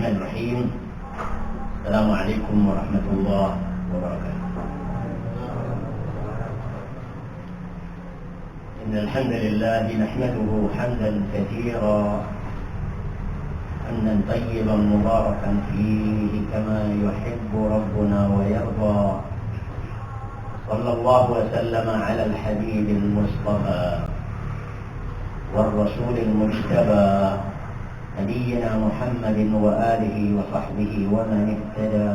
Bismillahirrahmanirrahim. Assalamualaikum warahmatullahi wabarakatuh. Innal hamdalillah nahmaduhu hamdan katsiran hamdan tayyiban mubarakan fihi kama yuhibbu rabbuna wa yarda. Sallallahu wa sallama ala al-habibil mustafa wal rasulil mujtaba نبينا محمد وآله وصحبه ومن اهتدى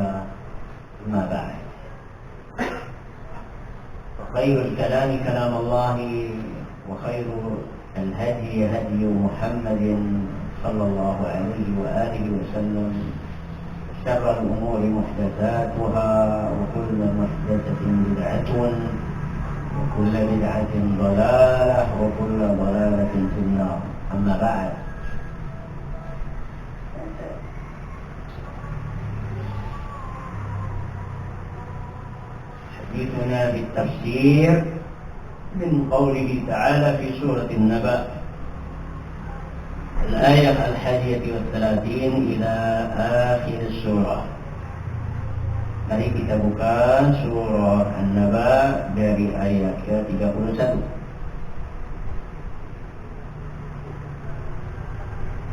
ما بعد وخير الكلام كلام الله وخير الهدي هدي محمد صلى الله عليه وآله وسلم شر الأمور محدثاتها وكل محدثة بدعة وكل بدعة ضلالة وكل ضلالة في النار أما بعد. حديثنا بالتفسير من قوله تعالى في سورة النبأ الآية 31 إلى آخر السورة. Mari kita buka surah An-Naba dari ayat ke-31.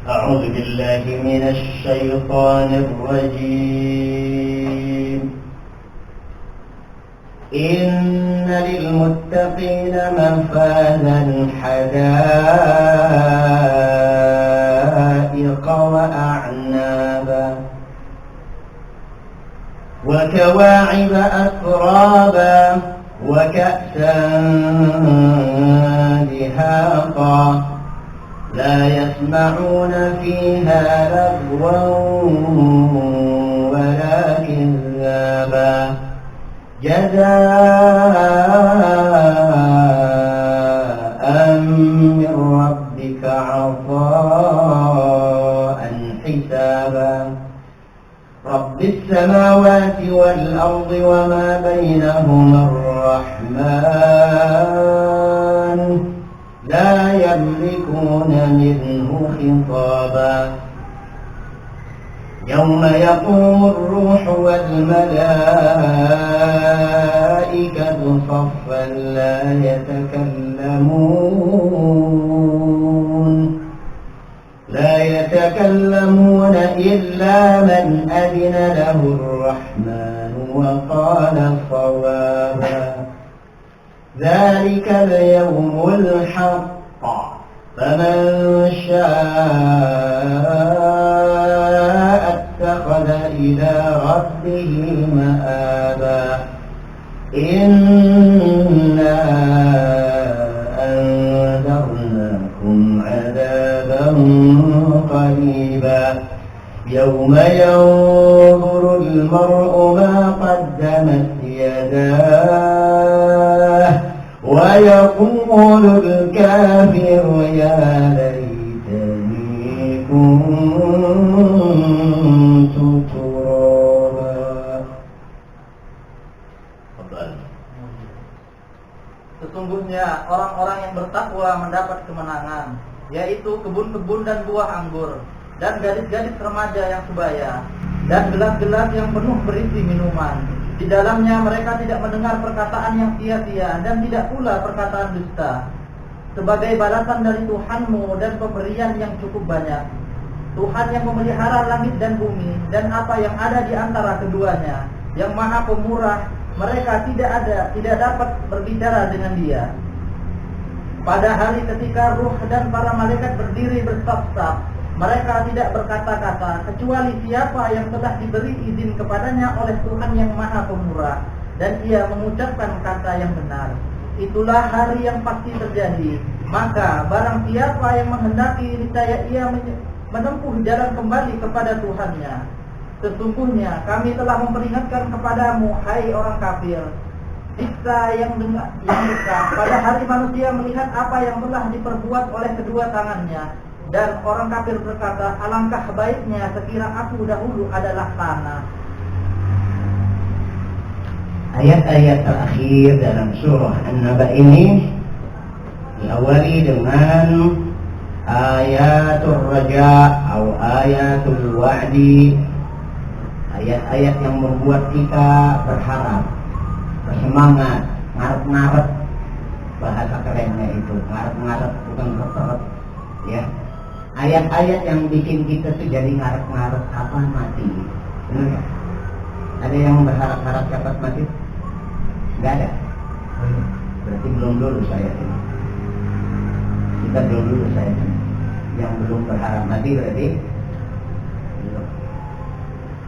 A'udzu billahi minasy syaithanir rajim. إن للمتقين مفازا حدائق وأعنابا وكواعب أترابا وكأسا دهاقا لا يسمعون فيها لغوا ولا كذابا جزاء من ربك عطاء حسابا رب السماوات والأرض وما بينهما الرحمن لا يملكون منه خطابا يوم يقوم الروح والملائكة صفا لا يتكلمون إلا من أذن له الرحمن وقال صوابا ذلك اليوم الحق فمن شاء اتخذ إلى ربه مآبا إنا أنذرناكم عذابا قريبا يوم ينظر المرء ما قدمت يداه ويقول الكافر يا ليتني كنت ترابا. Sesungguhnya orang-orang yang bertakwa mendapat kemenangan, yaitu kebun-kebun dan buah anggur, dan gadis-gadis remaja yang sebaya, dan gelas-gelas yang penuh berisi minuman. Di dalamnya mereka tidak mendengar perkataan yang sia-sia dan tidak pula perkataan dusta. Sebagai balasan dari Tuhanmu dan pemberian yang cukup banyak. Tuhan yang memelihara langit dan bumi dan apa yang ada di antara keduanya, yang Maha Pemurah, mereka tidak dapat berbicara dengan Dia. Pada hari ketika ruh dan para malaikat berdiri bersaf-saf, mereka tidak berkata-kata kecuali siapa yang telah diberi izin kepadanya oleh Tuhan yang Maha Pemurah dan ia mengucapkan kata yang benar. Itulah hari yang pasti terjadi. Maka barang siapa yang menghendaki niscaya ia menempuh jalan kembali kepada Tuhannya. Sesungguhnya kami telah memperingatkan kepadamu, hai orang kafir, siksa yang dekat pada hari manusia melihat apa yang telah diperbuat oleh kedua tangannya. Dan orang kafir berkata, alangkah baiknya sekira aku dahulu adalah tanah. Ayat-ayat terakhir dalam surah An-Naba ini diawali dengan ayatul raja atau ayatul wa'di, ayat-ayat yang membuat kita berharap, bersemangat, ngarep-ngarep, bahasa kerennya itu ngarep-ngarep, bukan ngarep-ngarep, ya. Ayat-ayat yang bikin kita tuh jadi ngarep-ngarep kapan mati, benar nggak? Ada yang berharap-harap kapan mati? Nggak ada. Berarti belum lulus ayat ini. Kita belum lulus ayat ini. Yang belum berharap mati berarti belum.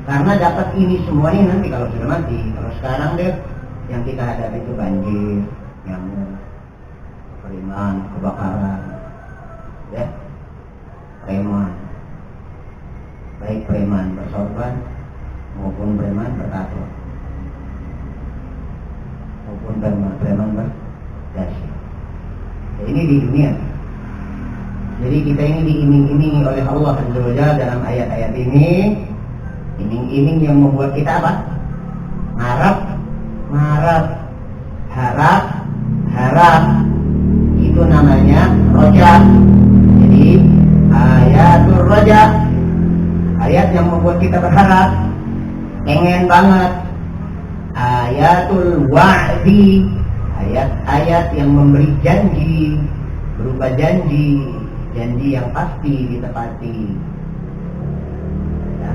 Karena dapat ini semuanya nanti kalau sudah mati. Kalau sekarang deh yang kita hadapi itu banjir, nyamuk, kekeringan, kebakaran, ya, preman, baik preman bersorban maupun preman bertato, maupun preman berdasi. Ini di dunia. Jadi kita ini diiming-imingi oleh Allah Azza wa Jalla dalam ayat-ayat ini, iming-iming yang membuat kita apa? Harap. Itu namanya roja. Jadi ayatul roja, ayat yang membuat kita berharap, pengen banget. Ayatul wa'di, ayat-ayat yang memberi janji, berupa janji yang pasti ditepati. Ya.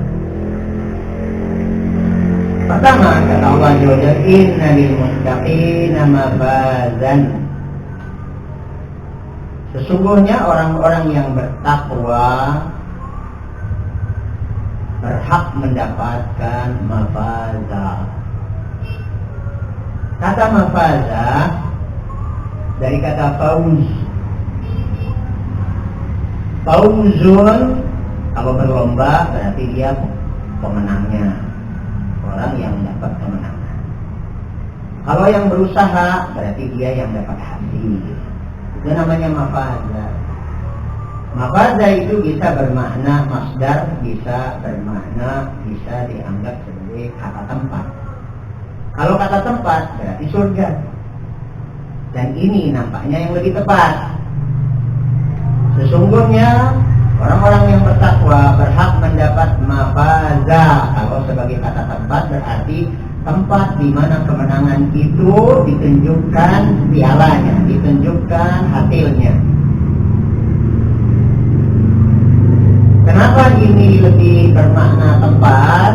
Pertama kata Allah Jalla, inna lil muttaqina mafazan. Sesungguhnya orang-orang yang bertakwa berhak mendapatkan mafaza. Kata mafaza dari kata fauz. Fauzun, kalau berlomba berarti dia pemenangnya, orang yang dapat kemenangan. Kalau yang berusaha berarti dia yang dapat hasil. Itu namanya mafaza. Mafaza itu bisa bermakna masdar, bisa dianggap sebagai kata tempat. Kalau kata tempat berarti surga. Dan ini nampaknya yang lebih tepat. Sesungguhnya orang-orang yang bertakwa berhak mendapat mafaza. Kalau sebagai kata tempat berarti tempat di mana kemenangan itu ditunjukkan pialanya, ditunjukkan hasilnya. Kenapa ini lebih bermakna tempat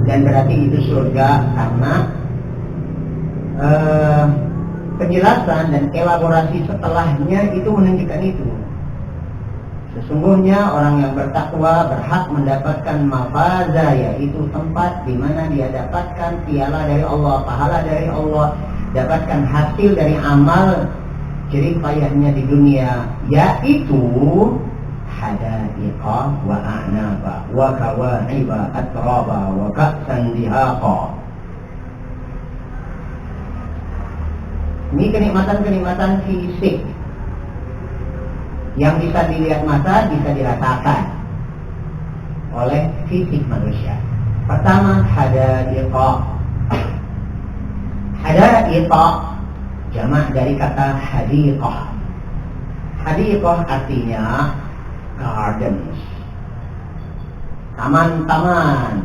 dan berarti itu surga? Karena penjelasan dan elaborasi setelahnya itu menunjukkan itu. Sesungguhnya orang yang bertakwa berhak mendapatkan mafaza, yaitu tempat di mana dia dapatkan piala dari Allah, pahala dari Allah, dapatkan hasil dari amal jerih payahnya di dunia, yaitu hadaiqa wa a'naba wa kawa'iba atraba wa ka'san dihaqa. Ini kenikmatan-kenikmatan fisik yang bisa dilihat mata, bisa dirasakan oleh fisik manusia. Pertama, hadaiqa. Hadaiqa jamak dari kata hadiqah. Hadiqah artinya gardens, taman-taman,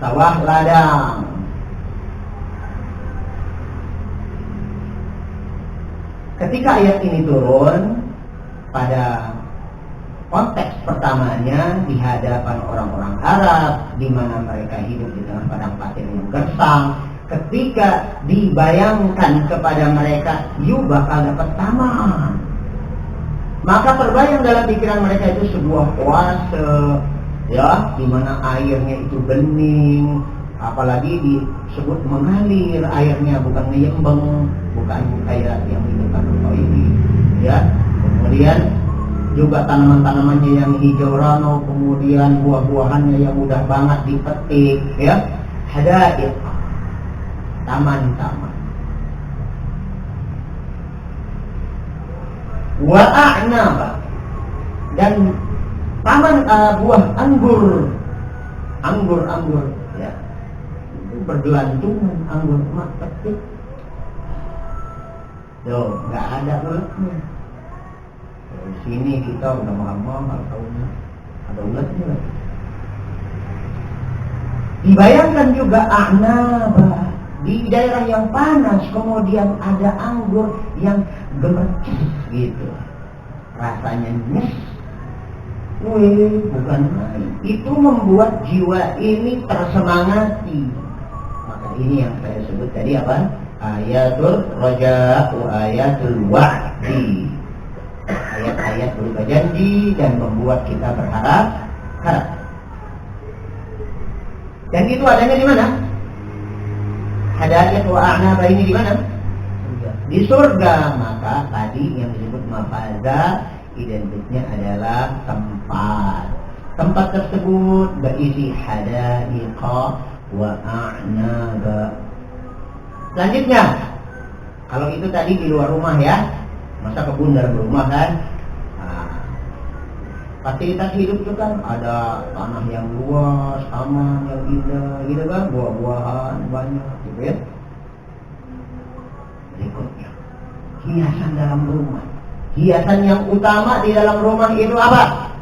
sawah ladang. Ketika ayat ini turun, pada konteks pertamanya di hadapan orang-orang Arab, di mana mereka hidup di tengah padang pasir yang gersang, ketika dibayangkan kepada mereka, you bakal dapat taman, maka terbayang dalam pikiran mereka itu sebuah oase, ya, di mana airnya itu bening, apalagi disebut mengalir airnya, bukan ngeyembeng, bukan kayak yang dihidupkan atau ini, ya. Kemudian juga tanaman-tanamannya yang hijau rano, kemudian buah-buahannya yang mudah banget dipetik, ya. Hadaiq, taman-taman. Wa a'naba, dan taman buah anggur, ya. Itu bergelantungan anggur, mak petik. Tuh, nggak ada uletnya. Di sini kita udah mahal tahunnya, ada ulatnya lagi. Dibayangkan juga a'naba, di daerah yang panas kemudian ada anggur yang gemercis gitu, rasanya nyes. Bukan main. Itu membuat jiwa ini tersemangati. Maka ini yang saya sebut tadi apa? Ayatul raja wa ayatul wa'di. Ayat-ayat berupa janji dan membuat kita berharap. Dan itu adanya di mana? Hadayat wa a'naba ini di mana? Di surga. Maka tadi yang disebut mafaza identiknya adalah tempat. Tempat tersebut berisi hadaiqa wa a'naba. Selanjutnya, kalau itu tadi di luar rumah ya, masa kebun dalam rumah kan? Fasilitas hidup itu kan ada tanah yang luas, taman yang indah, gitu kan, buah-buahan banyak, gitu ya. Berikutnya, hiasan dalam rumah. Hiasan yang utama di dalam rumah itu apa?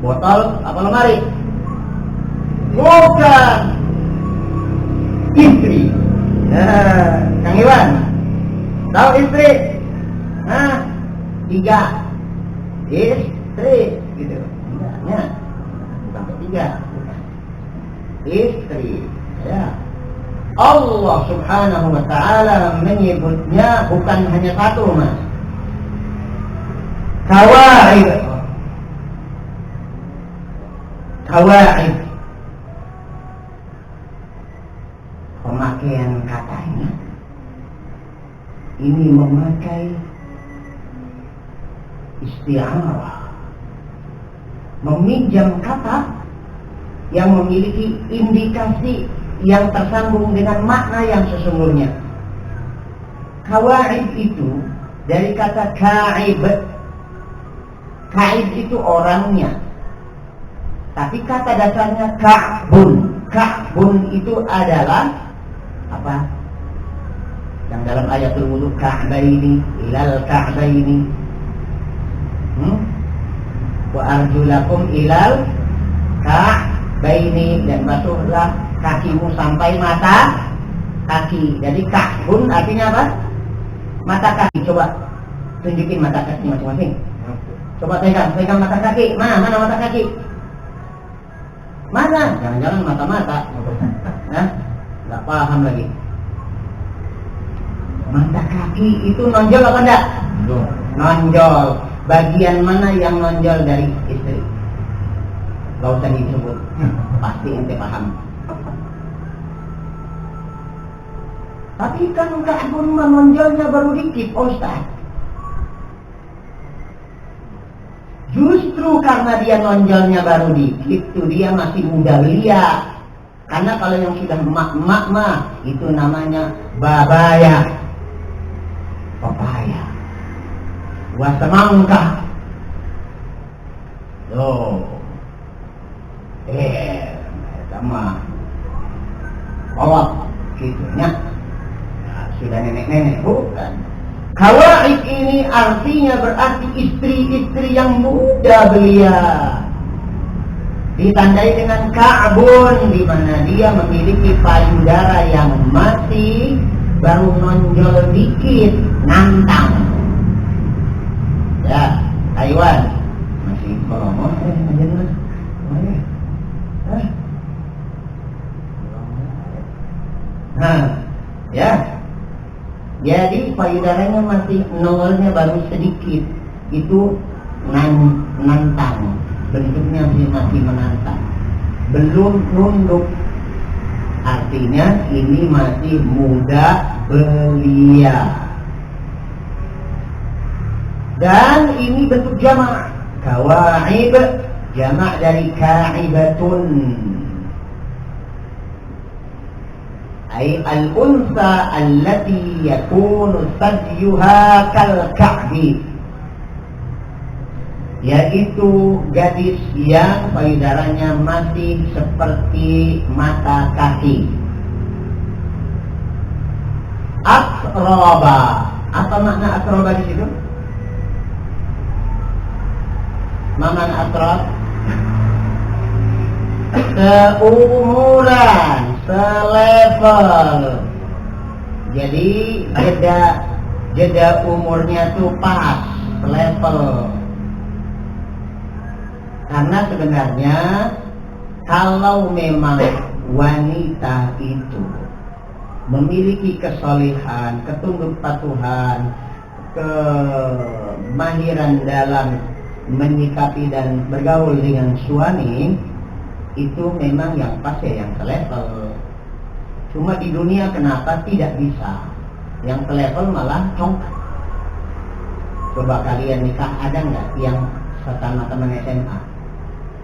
Botol apa lemari? Bukan. Istri. Kang Iwan, tahu istri? 3 istri, gitu. Enggaknya, bukan 3. Istri. Ya. Allah subhanahu wa ta'ala menyebutnya bukan hanya satu, mas. Kawaid. Pemakaian katanya ini memakai isti'arah, meminjam kata yang memiliki indikasi yang tersambung dengan makna yang sesungguhnya. Kawaid itu dari kata ka'ib. Ka'ib itu orangnya, tapi kata dasarnya ka'bun. Ka'bun itu adalah apa? Yang dalam ayatul wudu, ka'baini ilal ka'baini wa arjulakum ilal ka'baini, dan basuhlah kakimu sampai mata kaki. Jadi ka'bun artinya apa? Mata kaki. Coba tunjukin mata kaki masing-masing. Coba pegang mata kaki. Mana mata kaki? Mana? Jangan-jangan mata-mata. Nggak paham lagi. Mata kaki itu nonjol apa enggak? Nonjol. Bagian mana yang nonjol dari istri? Gak usah disebut, pasti ente paham. Tapi kan ka'bun menonjolnya baru dikit, Ustaz. Justru karena dia nonjolnya baru dikit, itu dia masih muda belia. Karena kalau yang sudah emak-emak mah itu namanya babaya, papaya, wasemangka. Sama kolot gitunya. Sudah nenek-nenek, bukan. Kawaid ini artinya berarti istri-istri yang muda belia. Ditandai dengan ka'bun, di mana dia memiliki payudara yang masih baru nonjol dikit, nantang. Ya, Taiwan masih ngomong, ya. Jadi payudaranya masih nongolnya baru sedikit, itu nantang, bentuknya masih menantang, belum nunduk, artinya ini masih muda belia. Dan ini bentuk jamak, kawaib, jamak dari ka'ibatun. Ay al-unsa allati yakunu sadyuha kal-ka'bi, yaitu gadis yang payudaranya masih seperti mata kaki. Aqraba, Apa makna atroba di situ? Makna atrob? Seumuran, selevel. Jadi jeda umurnya tuh pas, selevel. Karena sebenarnya kalau memang wanita itu memiliki kesolehan, ketunduk patuhan, kemahiran dalam menyikapi dan bergaul dengan suami, itu memang yang pas ya, yang selevel. Cuma di dunia kenapa tidak bisa? Yang selevel malah congkak. Coba kalian nikah, ada nggak yang sama teman SMA?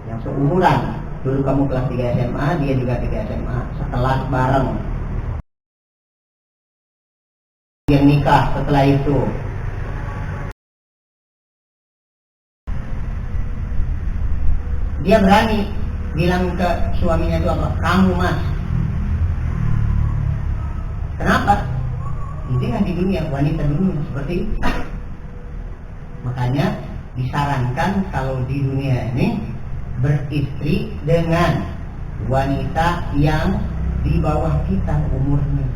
Yang seumuran, dulu kamu kelas 3 SMA, dia juga 3 SMA, sekelas bareng. Yang nikah setelah itu. Dia berani bilang ke suaminya itu apa? Kamu mas. Kenapa? Ini kan di dunia, wanita dunia seperti itu. Makanya disarankan kalau di dunia ini beristri dengan wanita yang di bawah kita umurnya.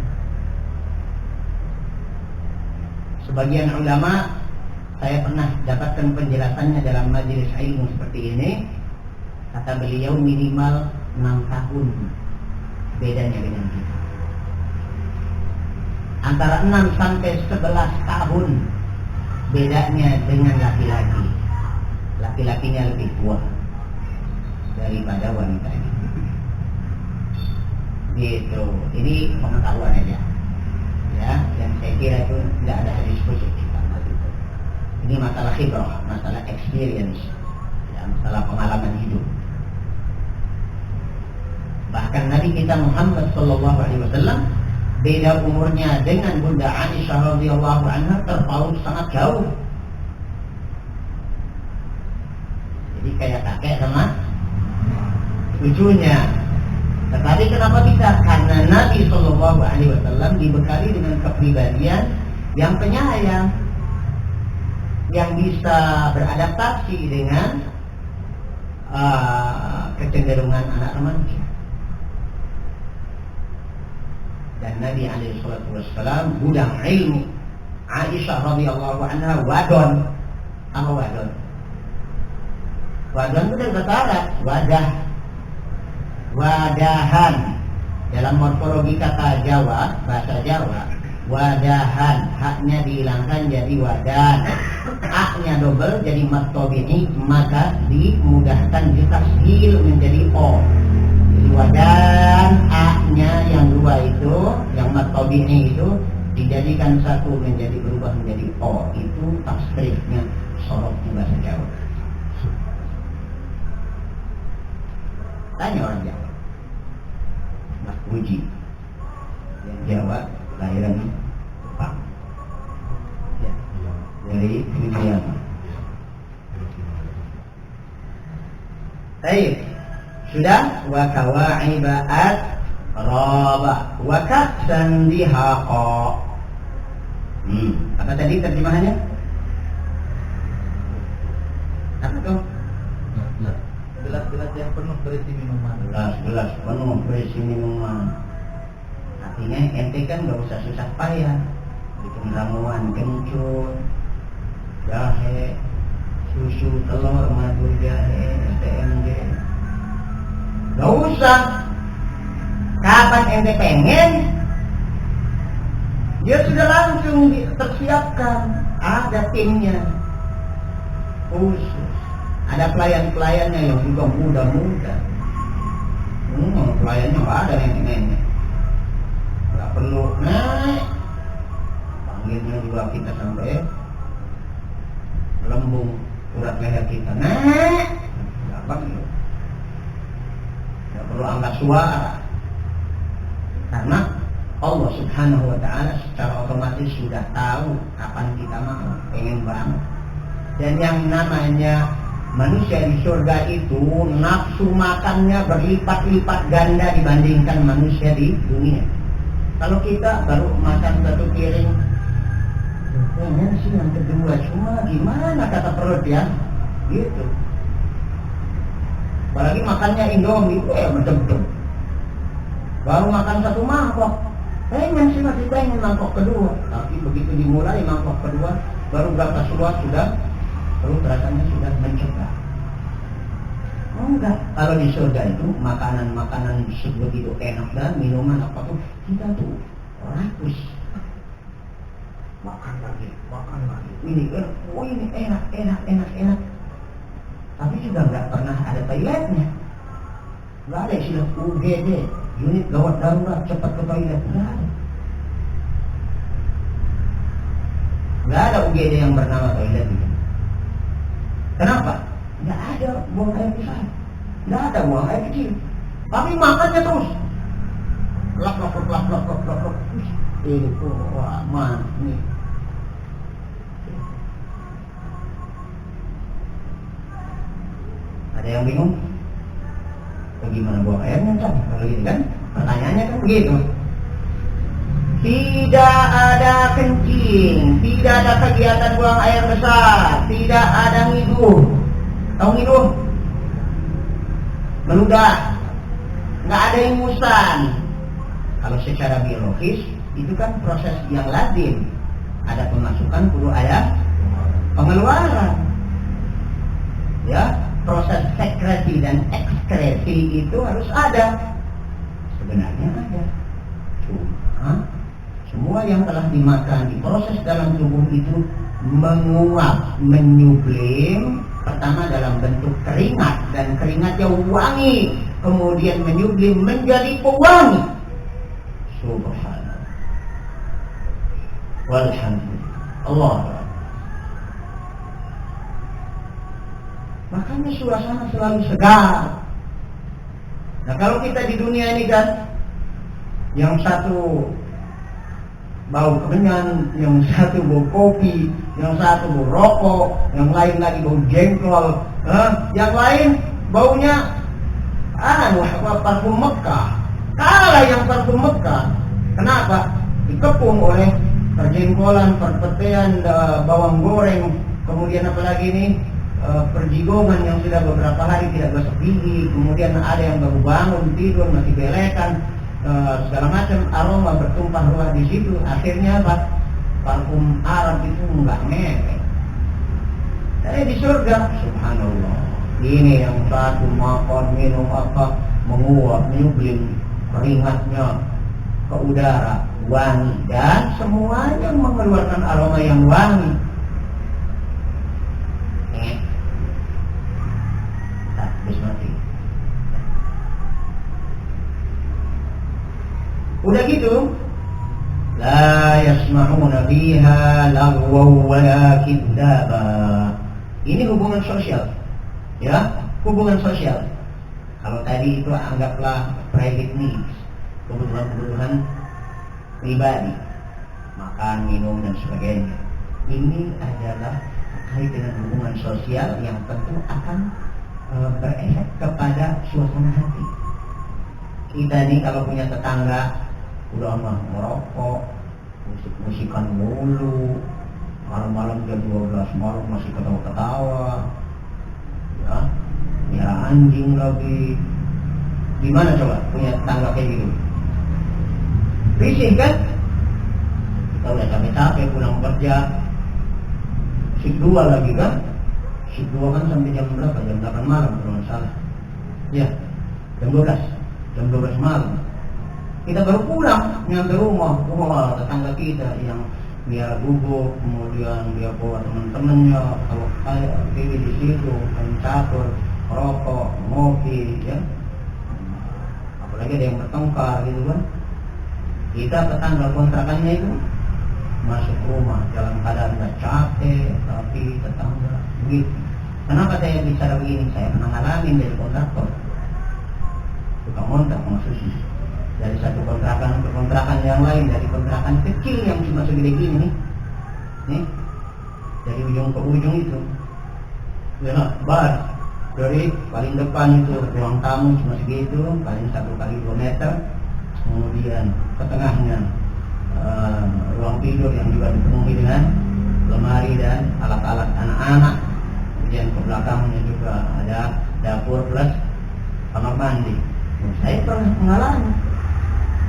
Sebagian ulama, saya pernah dapatkan penjelasannya dalam majelis ilmu seperti ini. Kata beliau minimal 6 tahun bedanya dengan kita. Antara 6 sampai 11 tahun bedanya dengan laki-laki. Laki-lakinya lebih tua daripada wanita ini. Gitu. Ini pengetahuan aja. Ya, yang saya kira itu tidak ada diskusi tentang itu. Ini masalah khibrah, masalah experience, ya, masalah pengalaman hidup. Bahkan Nabi kita Muhammad sallallahu alaihi wasallam beda umurnya dengan Bunda Aisyah radhiyallahu anha terpaut sangat jauh. Jadi kayak kakek sama cucunya. Tetapi kenapa bisa? Karena Nabi sallallahu alaihi wasallam dibekali dengan kepribadian yang penyayang, yang bisa beradaptasi dengan kecenderungan anak remaja. Dan Nabi alaihi salatu wassalam gudang ilmu. Aisyah radhiyallahu anha wadon. Apa wadon? Wadon itu dari bahasa Arab, wadah, wadahan. Dalam morfologi kata Jawa, bahasa Jawa, wadahan, haknya dihilangkan jadi wadan, haknya double jadi matobi'i, maka dimudahkan ditashil menjadi o. Jadi wadan, haknya yang dua itu, yang matobi'i itu dijadikan satu menjadi berubah menjadi o. Itu tasrifnya sorok di bahasa Jawa. Tanya orang Jawa, Mas Puji, yang Jawa lahiran Jepang, ya, dari dunia. Baik, sudah. Wa kawa'ibaat raba wa kasan dihaqa. Apa tadi terjemahannya? Apa tuh? Gelas-gelas yang penuh berisi minuman. Gelas-gelas penuh berisi minuman. Artinya ente kan gak usah susah payah bikin ramuan kencur, jahe, susu, telur, madu, jahe, STMJ. Gak usah. Kapan ente pengen, dia sudah langsung tersiapkan. Ada timnya khusus. Ada pelayan-pelayannya yang juga muda-muda. Pelayannya nggak ada nenek-nenek. Nggak perlu nenek. Panggilnya juga kita sampai lembung urat leher kita. Nenek. Nggak perlu. Nggak perlu angkat suara. Karena Allah Subhanahu Wa Taala secara otomatis sudah tahu kapan kita mau, pengen banget. Dan yang namanya manusia di surga itu nafsu makannya berlipat-lipat ganda dibandingkan manusia di dunia. Kalau kita baru makan satu piring pengen sih yang kedua, cuma gimana kata perut ya, gitu. Apalagi makannya Indomie, medem-medem. Baru makan satu mangkok, pengen sih masih pengen mangkok kedua. Tapi begitu dimulai mangkok kedua, baru berapa suap sudah, perut rasanya sudah mencegah. Oh enggak, kalau di surga itu makanan-makanan begitu enak dan minuman apa tuh kita tuh rakus. Makan lagi. Ini kan, oh ini enak. Tapi juga nggak pernah ada toiletnya. Nggak ada istilah UGD, unit gawat darurat cepat ke toilet. Nggak ada UGD yang bernama toilet gitu. Kenapa? Nggak ada buang air besar, nggak ada buang air kecil. Tapi makannya terus. Lap. Ini wah man ini. Ada yang bingung? Bagaimana buang airnya kan? Kalau gitu kan? Pertanyaannya kan begitu. Tidak ada kencing, tidak ada kegiatan buang air besar, tidak ada ngiduh. Tahu ngiduh? Meludah. Nggak ada ingusan. Kalau secara biologis itu kan proses yang lazim. Ada pemasukan, perlu ada pengeluaran. Ya, proses sekresi dan ekskresi itu harus ada. Sebenarnya ada. Cuma semua yang telah dimakan diproses dalam tubuh itu menguap, menyublim. Pertama dalam bentuk keringat, dan keringatnya wangi, kemudian menyublim menjadi pewangi. Subhanallah. Walhamdulillah. Allah. Makanya suasana selalu segar. Nah kalau kita di dunia ini kan, yang satu bau kemenyan, yang satu bau kopi, yang satu bau rokok, yang lain lagi bau jengkol, yang lain baunya parfum Mekah. Kalah yang parfum Mekah. Kenapa? Dikepung oleh perjengkolan, perpetean, bawang goreng, kemudian apalagi ini perjigongan yang sudah beberapa hari tidak gosok gigi, kemudian ada yang baru bangun tidur masih belekan. Segala macam aroma bertumpah ruah di situ. Akhirnya apa? Parfum Arab itu enggak ngepek. Saya di surga, subhanallah. Ini yang satu makan minum apa menguap, menyublim keringatnya ke udara, wangi, dan semuanya mengeluarkan aroma yang wangi. Habis mati. Udah gitu, la yasma'una fiha lagwaw wala kidzaba. Ini hubungan sosial, ya, hubungan sosial. Kalau tadi itu anggaplah private needs, kebutuhan-kebutuhan pribadi, makan, minum dan sebagainya. Ini adalah terkait dengan hubungan sosial yang tentu akan berefek kepada suasana hati. Kita ini kalau punya tetangga udah mah merokok, musik-musikan mulu, malam-malam jam 12 malam masih ketawa-ketawa, ya, ya anjing lagi. Gimana coba punya tetangga kayak gitu? Risih kan? Kita udah capek-capek pulang kerja, shift 2 lagi kan? Shift 2 kan sampai jam berapa? Jam 8 malam kalau nggak salah. Ya, jam 12 malam. Kita baru pulang, nyampe rumah, wah tetangga kita yang biar bubuk, kemudian dia bawa teman-temannya, kalau kayak pilih di situ, main catur, rokok, ngopi, ya. Apalagi ada yang bertengkar gitu kan. Kita tetangga kontrakannya itu masuk rumah dalam keadaan nggak capek, tapi tetangga begitu. Kenapa saya bicara begini? Saya pernah ngalamin dari kontraktor, tukang kontrak maksudnya. Dari satu kontrakan ke kontrakan yang lain, dari kontrakan kecil yang cuma segede gini nih, dari ujung ke ujung itu, ya, bar dari paling depan itu ruang tamu cuma segitu, paling 1 kali 2 meter, kemudian ke tengahnya ruang tidur yang juga dipenuhi dengan anak-anak. Kemudian ke belakangnya juga ada dapur plus kamar mandi. Saya pernah mengalami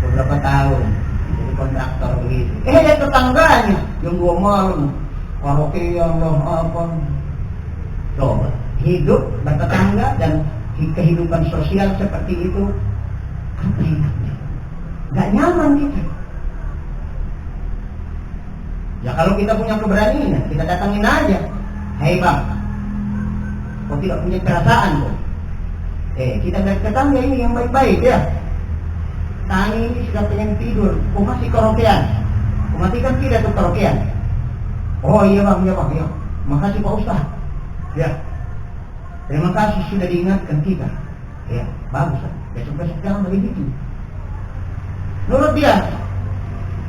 beberapa tahun jadi kontraktor begitu. Tetangganya yang 2 malam karaokean apa. Coba hidup bertetangga dan kehidupan sosial seperti itu, apa enaknya? Gak nyaman kita. Ya kalau kita punya keberanian, kita datangin aja. Hei bang, kau tidak punya perasaan kok. Kita dari tetangga ini yang baik-baik ya. Tani ini sudah pengen tidur, kau masih karaokean. Kau matikan tidak tuh karaokean. Oh iya bang, ya. Makasih Pak Ustaz. Ya. Terima kasih sudah diingatkan kita. Ya, bagus. Besok-besok jangan begitu. Nurut dia.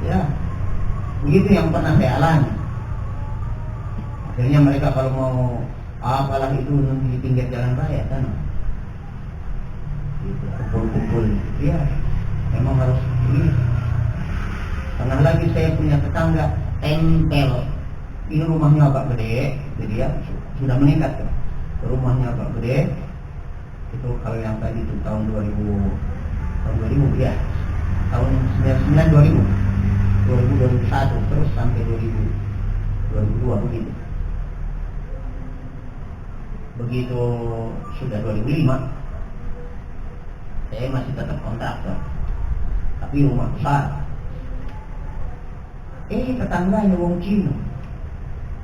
Ya. Begitu yang pernah saya alami. Akhirnya mereka kalau mau apalah itu nanti di pinggir jalan raya kan. Gitu, kumpul-kumpul. Ya. Memang harus ini. Pernah lagi saya punya tetangga tempel. Ini rumahnya agak gede, jadi ya sudah meningkat kan. Rumahnya agak gede. Itu kalau yang tadi itu tahun 2000 ya. Tahun 99 2001 terus sampai 2002 begitu. Begitu sudah 2005 saya masih tetap kontraktor. Tapi rumah besar. Tetangganya wong Cina.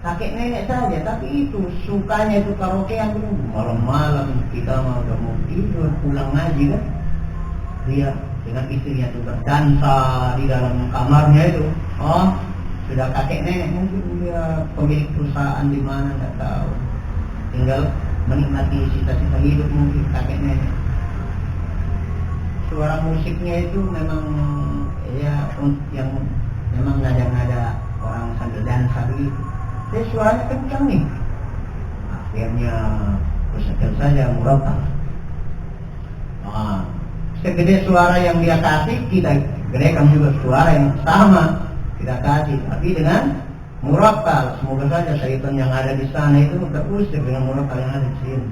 Kakek nenek saja, tapi itu sukanya itu karaokean itu malam-malam kita udah mau tidur pulang ngaji kan, dia dengan istrinya itu berdansa di dalam kamarnya itu. Sudah kakek nenek mungkin dia pemilik perusahaan di mana nggak tahu, tinggal menikmati cita-cita hidup mungkin kakek nenek. Suara musiknya itu memang ya yang memang nada-nada orang sambil dansa begitu. Suaranya kencang nih. Akhirnya bersetel saja murattal. Segede suara yang dia kasih, kita gedekan juga suara yang sama kita kasih, tapi dengan murattal. Semoga saja syaitan yang ada di sana itu terusir dengan murattal yang ada di sini.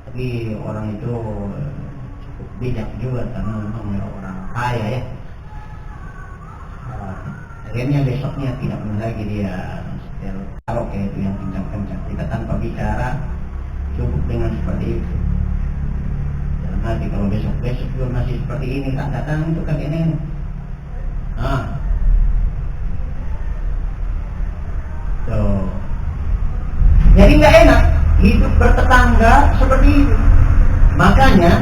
Tapi orang itu cukup bijak juga karena memang orang kaya ya. Akhirnya besoknya tidak pernah lagi dia karaoke itu yang kencang-kencang. Kita tanpa bicara cukup dengan seperti itu. Dalam hati kalau besok-besok juga masih seperti ini tak datang itu kan ini. Jadi nggak enak hidup bertetangga seperti itu. Makanya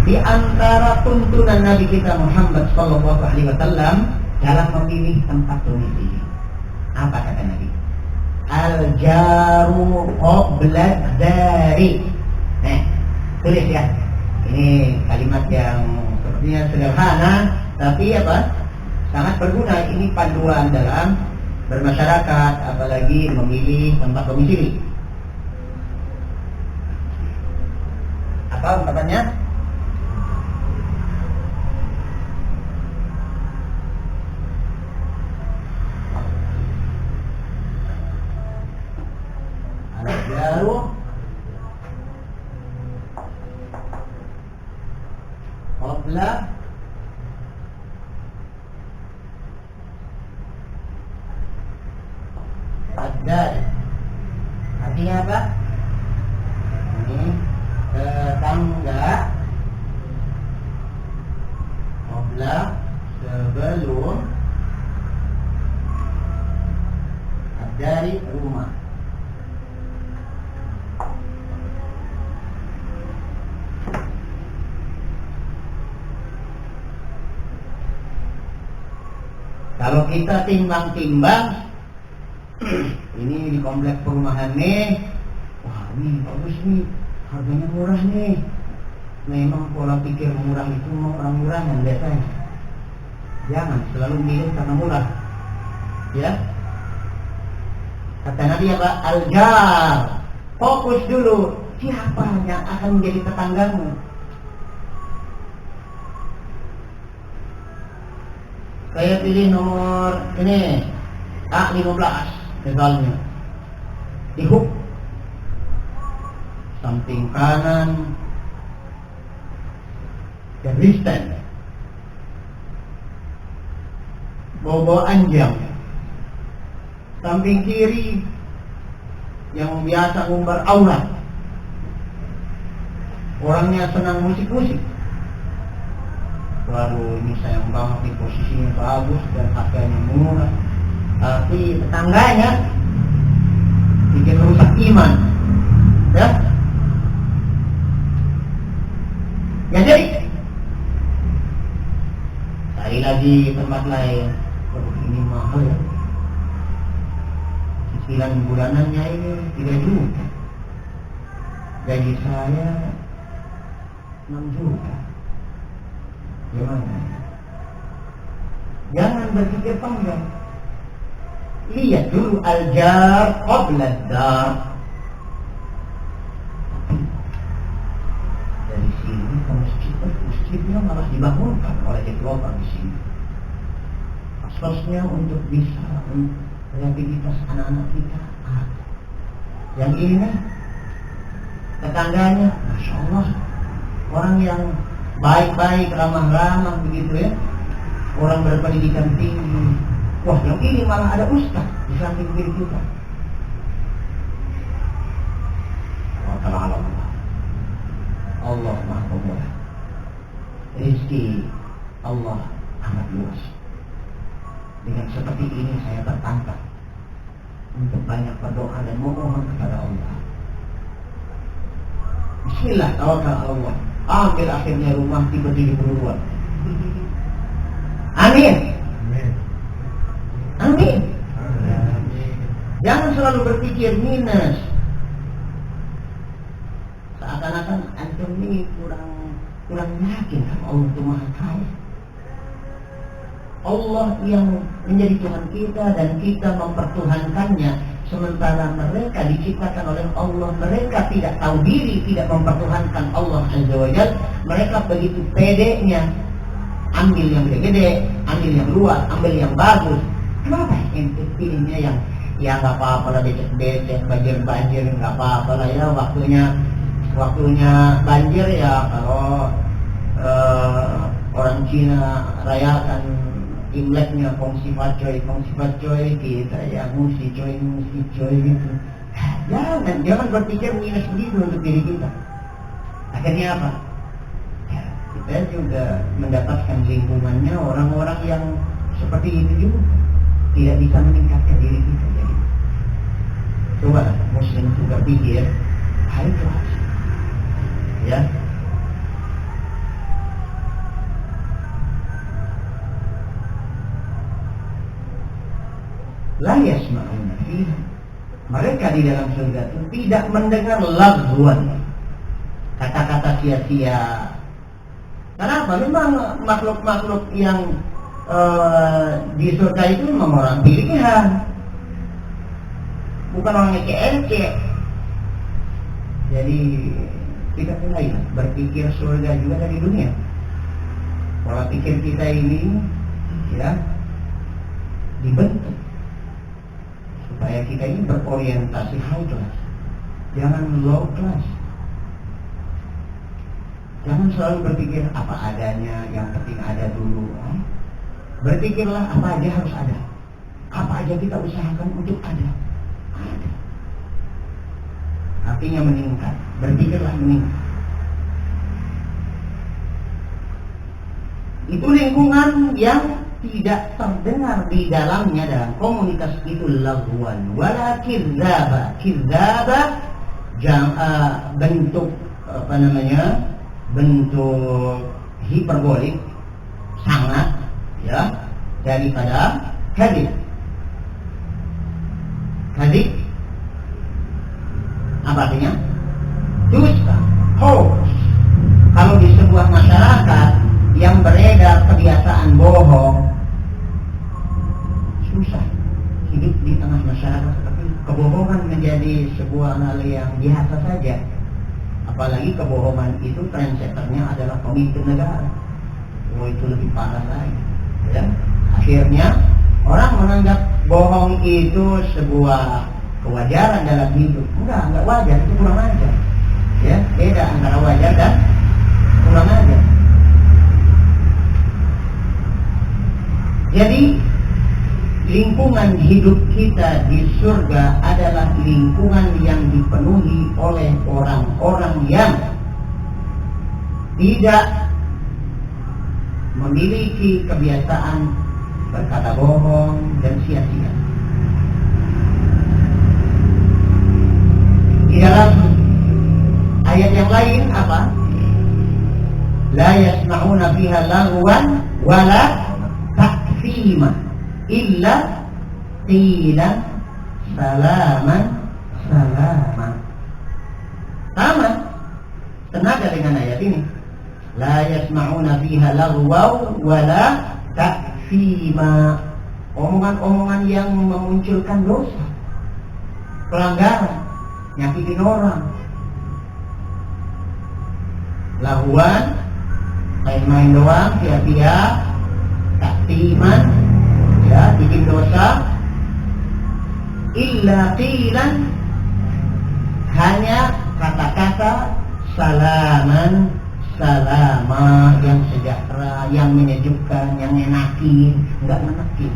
di antara tuntunan Nabi kita Muhammad SAW dalam memilih tempat domisili, apa kata Nabi? Al-jaru qoblad dari. Tulis ya. Ini kalimat yang sepertinya sederhana, tapi apa? Sangat berguna. Ini panduan dalam bermasyarakat, apalagi memilih tempat domisili. Apa ungkapannya? Al-jaru qabla ad-dar. Artinya apa? Ini tetangga qabla sebelum ad-dari rumah. Kalau kita timbang-timbang, ini di kompleks perumahan nih, wah ini bagus nih, harganya murah nih. Memang pola pikir murah itu mau orang murah yang biasanya. Jangan selalu milih karena murah. Ya. Kata Nabi apa? Al-jar. Fokus dulu, siapa yang akan menjadi tetanggamu? Saya pilih nomor ini A15 misalnya. Di hub samping kanan Kristen, bobo anjang, samping kiri yang biasa ngumbar aurat, orangnya senang musik-musik. Waduh, ini sayang banget nih, posisinya bagus dan harganya murah, tapi tetangganya bikin rusak iman, ya. Ya jadi, cari lagi tempat lain. Waduh, ini mahal ya. Cicilan bulanannya ini 3 juta. Gaji saya 6 juta. Gimana? Jangan berpikir panjang. Lihat dulu al-jar qabla ad-dar. Dari sini ke masjidnya malah dibangunkan oleh developer di sini. Aksesnya untuk bisa kreativitas anak-anak kita. Yang ini tetangganya, masya Allah, orang yang baik-baik, ramah-ramah begitu ya, orang berpendidikan tinggi. Wah, yang ini malah ada ustaz di samping kiri kita. Allah Maha Pemurah. Rezeki Allah amat luas. Dengan seperti ini saya tertantang untuk banyak berdoa dan memohon kepada Allah. Bismillah, tawakal Allah. Ambil akhirnya rumah tiba-tiba berubah. Amin. Amin. Jangan selalu berpikir minus. Seakan-akan antum ini kurang yakin kan Allah itu Maha Kaya. Allah yang menjadi Tuhan kita dan kita mempertuhankannya, sementara mereka diciptakan oleh Allah, mereka tidak tahu diri, tidak mempertuhankan Allah Azza wa Jalla. Mereka begitu pedenya, ambil yang gede-gede, ambil yang luas, ambil yang bagus. Kenapa ente pilihnya yang ya nggak apa-apa lah, becek-becek, banjir-banjir nggak apa-apa lah ya, waktunya banjir ya. Kalau orang Cina rayakan Imleknya kongsi pacoy, kita ya musi coy gitu. Jangan berpikir minus begitu untuk diri kita. Akhirnya apa? Ya, kita juga mendapatkan lingkungannya orang-orang yang seperti itu juga tidak bisa meningkatkan diri kita. Jadi coba muslim juga pikir, ikhlas, ya. La yasma'una fiha. Mereka di dalam surga itu tidak mendengar lagwan, kata-kata sia-sia. Kenapa? Memang makhluk-makhluk yang di surga itu memang orang pilihan, bukan orang ece-ece. Jadi kita mulai berpikir surga juga dari dunia. Pola pikir kita ini ya dibentuk supaya kita ini berorientasi high class, jangan low class. Jangan selalu berpikir apa adanya, yang penting ada dulu. Berpikirlah apa aja harus ada, apa aja kita usahakan untuk ada. Artinya meningkat, berpikirlah meningkat. Itu lingkungan yang tidak terdengar di dalamnya dalam komunitas itu lagwan wala kirzaba. Kirzaba bentuk bentuk hiperbolik sangat ya daripada kadhib. Kadhib apa artinya? Dusta, hoax. Kalau di sebuah masyarakat yang beredar kebiasaan bohong, susah hidup di tengah masyarakat seperti kebohongan menjadi sebuah hal yang biasa saja. Apalagi kebohongan itu trendsetternya adalah pemimpin negara. Oh, itu lebih parah lagi. Ya? Akhirnya orang menganggap bohong itu sebuah kewajaran dalam hidup. Enggak wajar, itu kurang ajar. Ya, beda antara wajar dan kurang ajar. Jadi lingkungan hidup kita di surga adalah lingkungan yang dipenuhi oleh orang-orang yang tidak memiliki kebiasaan berkata bohong dan sia-sia. Di dalam ayat yang lain apa? La yasma'una fiha lagwan wala ta'thima illa qilan salaman salaman. Sama senada dengan ayat ini. La yasma'una fiha lagwan wala ta'thima. Omongan-omongan yang memunculkan dosa, pelanggaran, nyakitin orang. Lahuan, main-main doang, sia-sia, taktiman, ya, bikin dosa. Illa qilan, hanya kata-kata salaman, salama, yang sejahtera, yang menyejukkan, yang enakin, enggak menekin.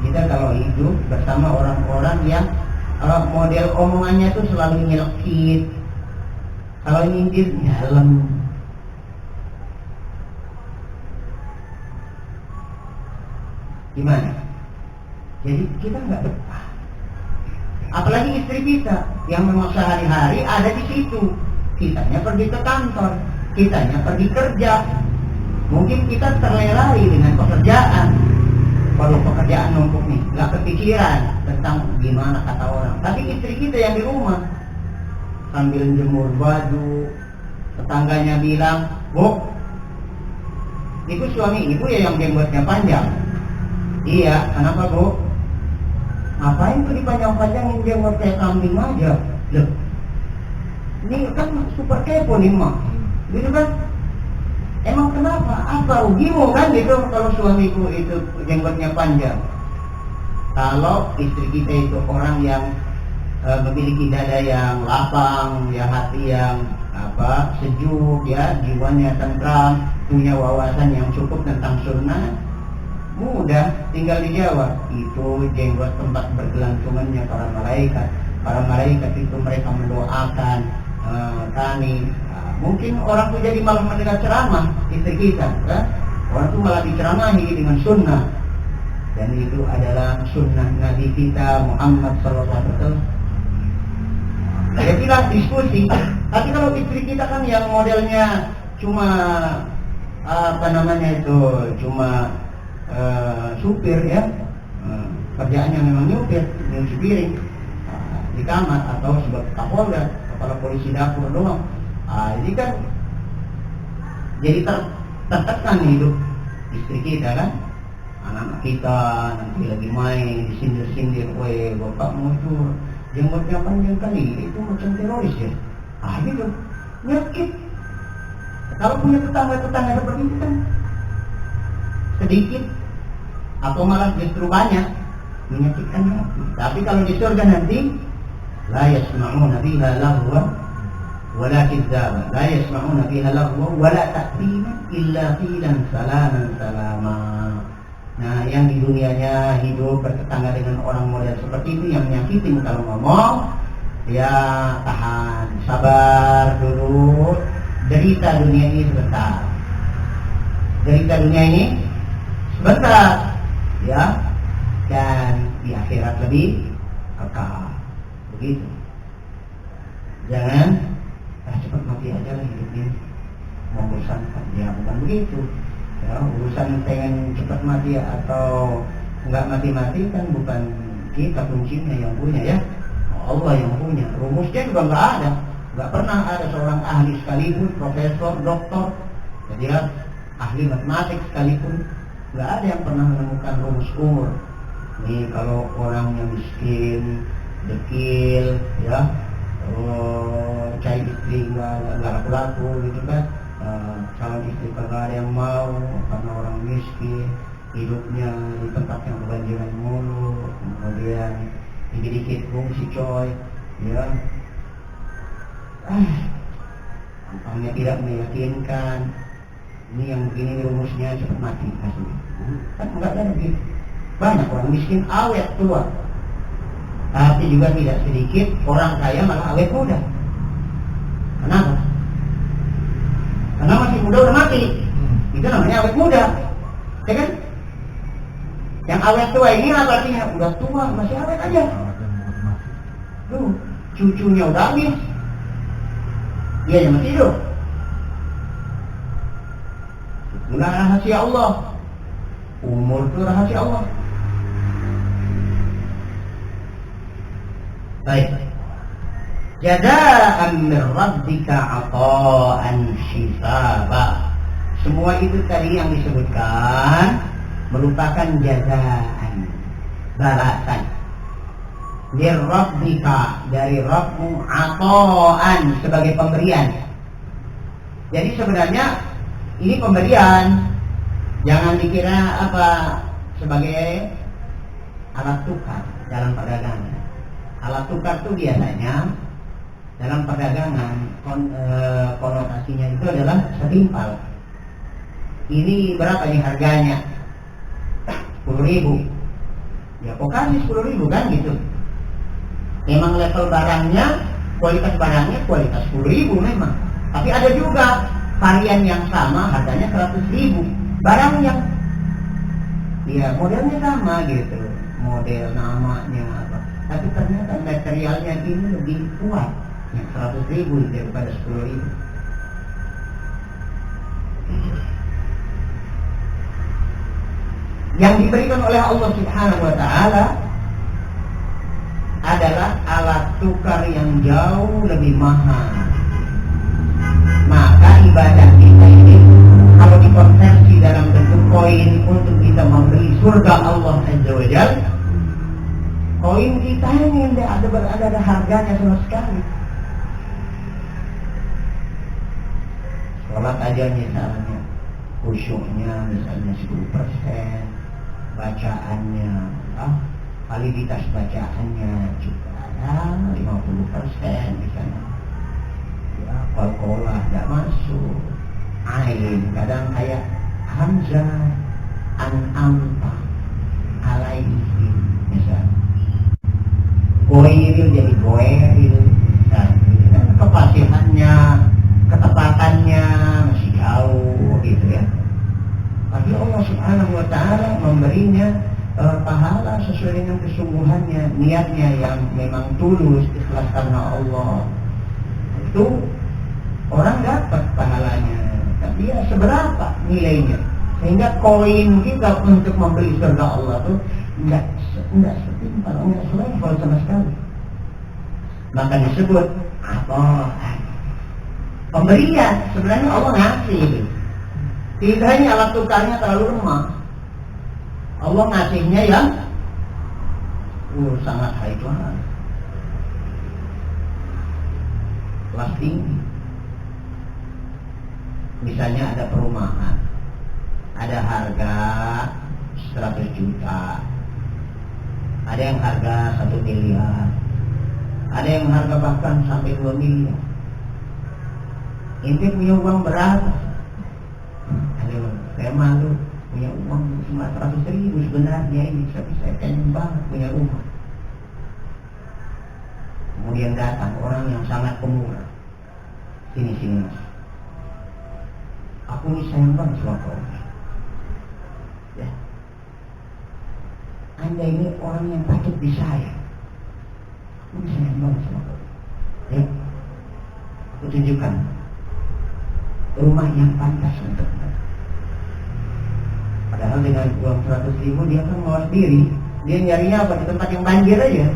Kita kalau hidup bersama orang-orang yang model omongannya itu selalu nyelkit, kalau nyindir nyalem. Gimana? Jadi kita nggak betah. Apalagi istri kita yang memang sehari-hari ada di situ. Kitanya pergi ke kantor, kitanya pergi kerja. Mungkin kita terlelai dengan pekerjaan. Kalau pekerjaan numpuk nih, nggak kepikiran tentang gimana kata orang. Tapi istri kita yang di rumah sambil jemur baju, tetangganya bilang, "Bu, itu suami ibu ya yang jenggotnya panjang." "Iya, kenapa Bu?" "Ngapain tuh dipanjang-panjangin jenggot kayak kambing aja?" "Loh, ini kan super kepo nih Mak." Gitu kan? Emang kenapa? Apa rugimu kan gitu kalau suamiku itu jenggotnya panjang? Kalau istri kita itu orang yang memiliki dada yang lapang, ya hati yang sejuk, ya jiwanya tentram, punya wawasan yang cukup tentang sunnah, mudah tinggal dijawab. Itu jenggot tempat bergelantungannya para malaikat. Para malaikat itu mereka mendoakan kami. Mungkin orang tuh jadi malah mendengar ceramah istri kita, kan? Orang tuh malah diceramahi dengan sunnah, dan itu adalah sunnah Nabi kita Muhammad SAW. Jadilah diskusi. Tapi kalau istri kita kan yang modelnya cuma cuma supir, ya, kerjaannya memang nyuci piring di kamar, atau sebagai kapolda, kepala polisi dapur doang. Ini kan jadi tertekan hidup istri kita, kan? Anak-anak kita nanti lagi main disindir-sindir, "Weh, bapakmu itu jenggotnya panjang kali, itu macam teroris ya." Gitu, nyakit. Kalau punya tetangga-tetangga seperti itu kan sedikit atau malah justru banyak menyakitkan hati. Tapi kalau di surga nanti, la yasma'una fiha lahwa wala kidzaba, la yasma'una fiha lahwa wala ta'thima illa qilan salaman salama. Nah, yang di dunianya hidup bertetangga dengan orang model seperti itu yang menyakitin kalau ngomong, ya tahan, sabar dulu. Derita dunia ini sebentar. Derita dunia ini sebentar, ya. Dan di akhirat lebih kekal. Begitu. Jangan cepat mati aja lah hidup ini, membosankan. Ya bukan begitu. Ya, urusan pengen cepat mati atau nggak mati-mati kan bukan kita kuncinya yang punya, ya. Allah yang punya. Rumusnya juga nggak ada. Nggak pernah ada seorang ahli sekalipun, profesor, doktor, jadi ahli matematik sekalipun, nggak ada yang pernah menemukan rumus umur. Nih kalau orang yang miskin, dekil, ya, cari istri nggak laku-laku gitu kan, calon istri kagak ada yang mau karena orang miskin, hidupnya di tempat yang kebanjiran mulu, kemudian dikit-dikit fungsi coy, ya, tampangnya tidak meyakinkan. Ini yang begini rumusnya cepat mati kasih. Kan enggak ada begitu. Banyak orang miskin awet tua, tapi juga tidak sedikit orang kaya malah awet muda. Kenapa? Karena masih muda udah mati. Itu namanya awet muda, ya kan? Yang awet tua ini apa artinya? Udah tua masih awet aja. Tuh, cucunya udah habis, dia masih hidup. Itulah rahasia Allah. Umur itu rahasia Allah. Baik. Jazaan min rabbika ata'an hisaba. Semua itu tadi yang disebutkan merupakan jazaan, balasan. Min rabbika, dari Rabbmu, ata'an, sebagai pemberian. Jadi sebenarnya ini pemberian. Jangan dikira sebagai alat tukar dalam perdagangan. Alat tukar itu biasanya dalam perdagangan konotasinya itu adalah setimpal. Ini berapa nih harganya? 10.000. Ya kok kasih 10.000 kan gitu. Memang level barangnya, kualitas barangnya kualitas 10.000 memang. Tapi ada juga varian yang sama harganya 100.000. Barang yang ya modelnya sama gitu, model namanya apa. Tapi ternyata materialnya ini lebih kuat, yang 100.000 daripada 10.000. Yang diberikan oleh Allah Subhanahu wa Ta'ala adalah alat tukar yang jauh lebih mahal. Maka ibadah kita ini kalau dikonversi dalam bentuk koin untuk kita membeli surga Allah Azza wa Jalla, koin kita ini tidak ada harganya sama sekali. Sholat aja misalnya, khusyuknya misalnya 10%, bacaannya, validitas bacaannya juga ya 50% misalnya. Ya, qalqalah tidak masuk. Ain kadang kayak Hamzah, An'amta alaihi misalnya. Goiril jadi goiril, dan kefasihannya, ketepatannya masih jauh gitu ya. Tapi Allah Subhanahu wa Ta'ala memberinya pahala sesuai dengan kesungguhannya, niatnya yang memang tulus, ikhlas karena Allah. Itu orang dapat pahalanya. Tapi ya seberapa nilainya? Sehingga koin kita untuk membeli surga Allah itu enggak setimpal, enggak selevel sama sekali. Maka disebut apa? Pemberian. Sebenarnya Allah ngasih itu. Tidak hanya alat tukarnya terlalu lemah. Allah ngasihnya yang sangat high class, kelas tinggi. Misalnya ada perumahan, ada harga 100 juta, ada yang harga 1 miliar, ada yang harga bahkan sampai 2 miliar. Ente punya uang berapa? Aduh, saya malu punya uang cuma 100.000 sebenarnya ini, tapi saya pengen banget punya rumah. Kemudian datang orang yang sangat pemurah. Sini mas, aku ini sayang banget sama kau. Ya, Anda ini orang yang patut disayang. Aku ini sayang banget sama kau. Ya, aku tunjukkan rumah yang pantas untuk Anda. Padahal dengan uang 100.000 dia kan mawas diri. Dia nyarinya apa? Di tempat yang banjir aja,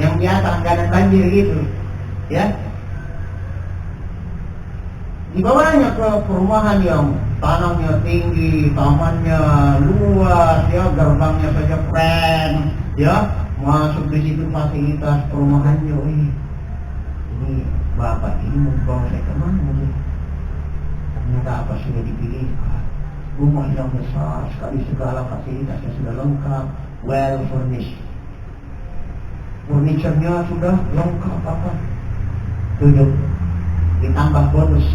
yang biasa langganan banjir gitu, ya. Dibawanya ke perumahan yang tanahnya tinggi, tamannya luas, ya, gerbangnya saja keren, ya, masuk di situ fasilitas perumahannya. Ini bapak ini mau bawa saya kemana? Ternyata apa sudah dipilih? Rumah yang besar sekali, segala fasilitasnya sudah lengkap, well furnished. Furniture-nya sudah lengkap apa? 7 ditambah bonus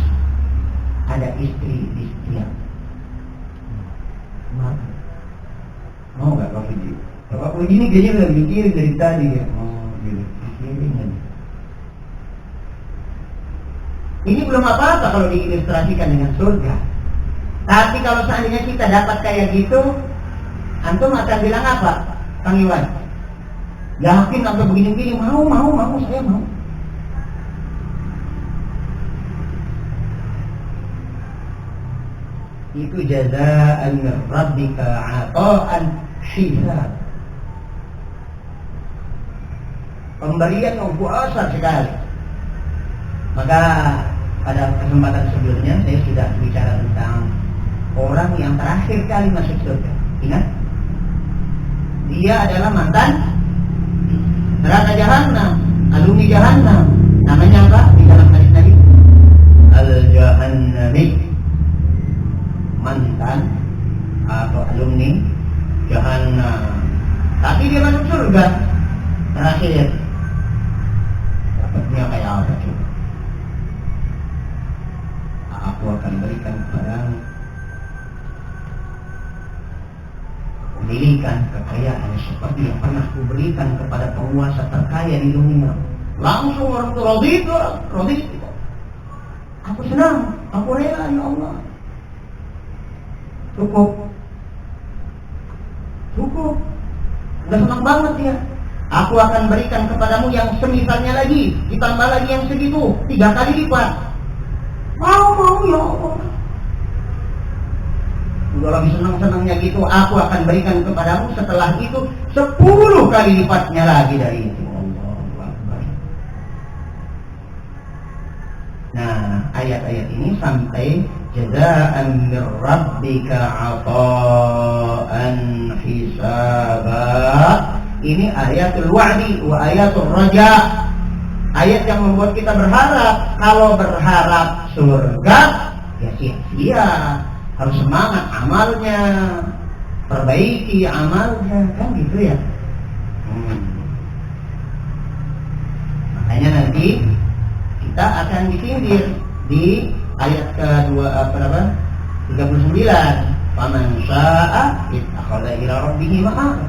ada istri di setiap. Mau nggak Pak Puji? Pak Puji ini kayaknya udah mikirin dari tadi ya. Oh gitu, mikirin aja. Ini belum apa-apa kalau diilustrasikan dengan surga. Tapi kalau seandainya kita dapat kayak gitu, antum akan bilang apa, Kang Iwan? Yakin sampai begini-begini? Mau, saya mau. Itu jazaan min rabbika ata'an hisab. Pemberian yang besar sekali. Maka pada kesempatan sebelumnya saya sudah bicara tentang orang yang terakhir kali masuk surga. Ingat? Dia adalah mantan neraka jahanam, alumni jahanam. Namanya apa di dalam hadis Nabi? Al-Jahannami. Mantan atau alumni jahanam. Tapi dia masuk surga terakhir. Dapatnya kayak apa coba? Aku akan berikan kepadamu pemilikan kekayaan seperti yang pernah kuberikan kepada penguasa terkaya di dunia. Langsung orang itu raditu. Aku senang, aku rela ya Allah. Cukup. Udah senang banget dia. Aku akan berikan kepadamu yang semisalnya lagi, ditambah lagi yang segitu, 3 kali lipat. Mau ya Allah. Udah lagi senang-senangnya gitu, aku akan berikan kepadamu setelah itu 10 kali lipatnya lagi dari itu. Allahu Akbar. Nah, ayat-ayat ini sampai jazaan min rabbika ata'an hisaba. Ini ayatul wa'di wa ayatul raja. Ayat yang membuat kita berharap. Kalau berharap surga, ya sia-sia. Harus semangat amalnya, perbaiki amalnya, kan gitu ya. Makanya nanti kita akan disindir di ayat ke-39. Faman syaa'a ittakhadha ila rabbih ma'ab.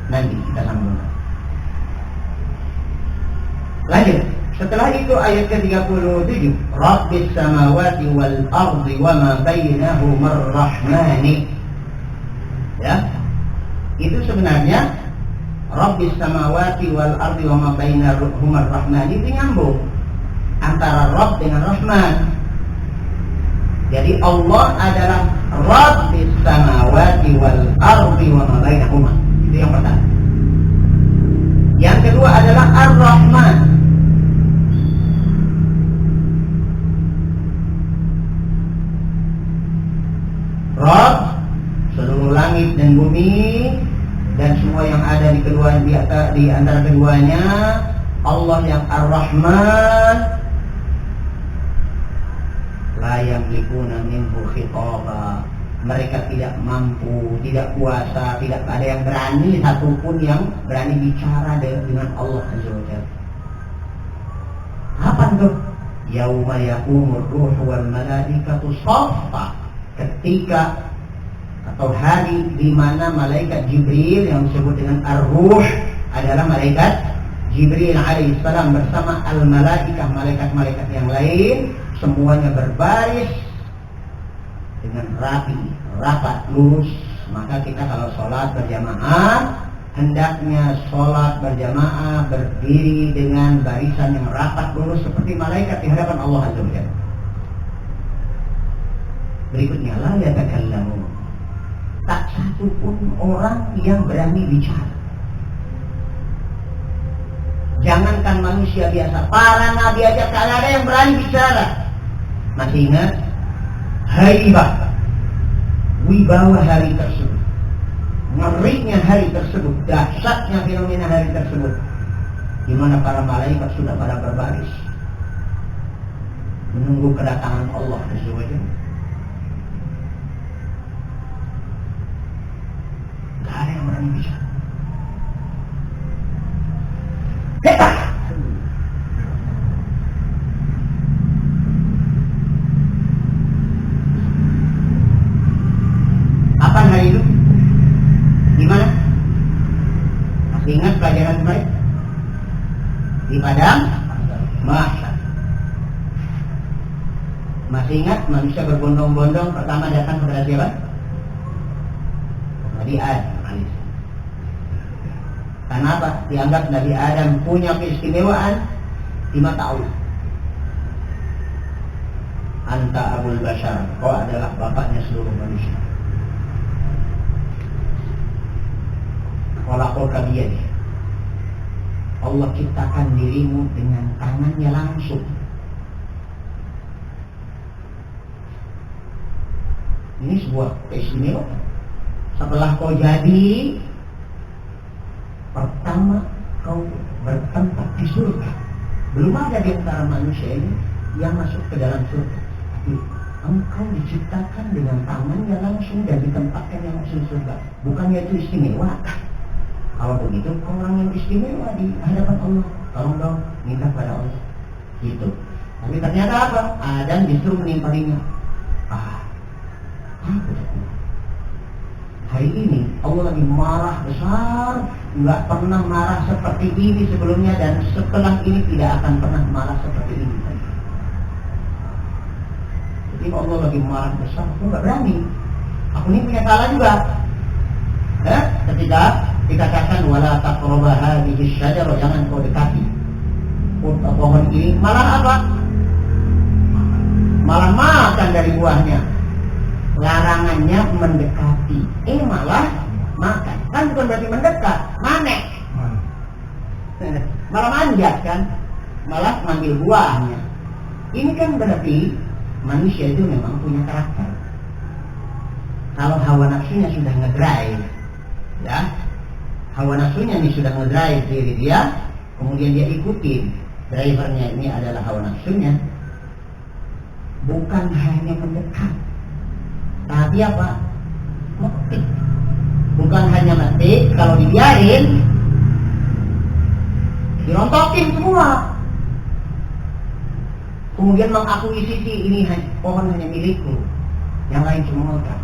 Nanti kita sambung. Lanjut. Setelah itu ayat ke-37, Rabbis samawati wal ardi wa ma bainahuma ar-rahmani. Ya. Itu sebenarnya Rabbis samawati wal ardi wa ma bainahuma ar-rahmani itu nyambung antara Rabb dengan Rahman. Jadi Allah adalah Rabbis samawati wal ardi wa ma bainahuma. Itu yang pertama. Yang kedua adalah Ar-Rahman. Rabb seluruh langit dan bumi dan semua yang ada di antara keduanya. Allah yang Ar-Rahman, la yamlikuna minhu khitaba. Mereka tidak mampu, tidak kuasa, tidak ada yang berani, satupun yang berani bicara dengan Allah Azza wa Jalla. Apa itu? Yauma yaqumur ruhu wal malaikatu shaffa. Ketika atau hari di mana malaikat Jibril yang disebut dengan Ar-Ruh adalah malaikat Jibril alaihissalam bersama al-malaikah, malaikat-malaikat yang lain, semuanya berbaris dengan rapat, lurus. Maka kita kalau sholat berjamaah, hendaknya sholat berjamaah berdiri dengan barisan yang rapat, lurus seperti malaikat di hadapan Allah Azza wa Jalla. Berikutnya, la yatakallamun. Tak satu pun orang yang berani bicara. Jangankan manusia biasa, para nabi aja tak ada yang berani bicara. Masih ingat? Haibah, wibawa hari tersebut, ngerinya hari tersebut, dahsyatnya fenomena hari tersebut, di mana para malaikat sudah pada berbaris menunggu kedatangan Allah Azza wa Jalla. Gak ada yang berani bicara. Ingat pelajaran kemarin di padang mahsyar. Masih ingat manusia berbondong-bondong pertama datang kepada siapa? Nabi Adam alaihissalam. Karena apa? Dianggap Nabi Adam punya keistimewaan di mata Allah. Anta Abul Bashar, kau adalah bapaknya seluruh manusia. Khalaqaka biyadihi. Allah ciptakan dirimu dengan tangannya langsung. Ini sebuah keistimewaan. Setelah kau jadi, pertama kau bertempat di surga. Belum ada di antara manusia ini yang masuk ke dalam surga. Tapi engkau diciptakan dengan tangannya langsung dan ditempatkan yang masuk surga. Bukannya itu istimewa? Kalau begitu orang yang istimewa di hadapan Allah. Tolong dong, minta pada Allah. Gitu. Tapi ternyata apa? Adam justru menimpalinya. Hari ini Allah lagi marah besar, nggak pernah marah seperti ini sebelumnya, dan setelah ini tidak akan pernah marah seperti ini. Jadi Allah lagi marah besar, aku nggak berani. Aku ini punya salah juga. Ketika dikatakan wala taqrabu hadhihi syajarah, jangan kau dekati pohon ini, malah apa? Malah makan dari buahnya. Larangannya mendekati, malah makan. Kan bukan berarti mendekat, manek. Malah manjat kan, malah manggil buahnya. Ini kan berarti manusia itu memang punya karakter. Kalau hawa nafsunya sudah ngedrive, ya, hawa nafsunya ini sudah ngedrive diri dia, kemudian dia ikutin drivernya ini adalah hawa nafsunya, bukan hanya mendekat, tapi apa? Metik. Bukan hanya metik, kalau dibiarin dirontokin semua. Kemudian mengakuisisi ini pohon hanya milikku, yang lain semua kan.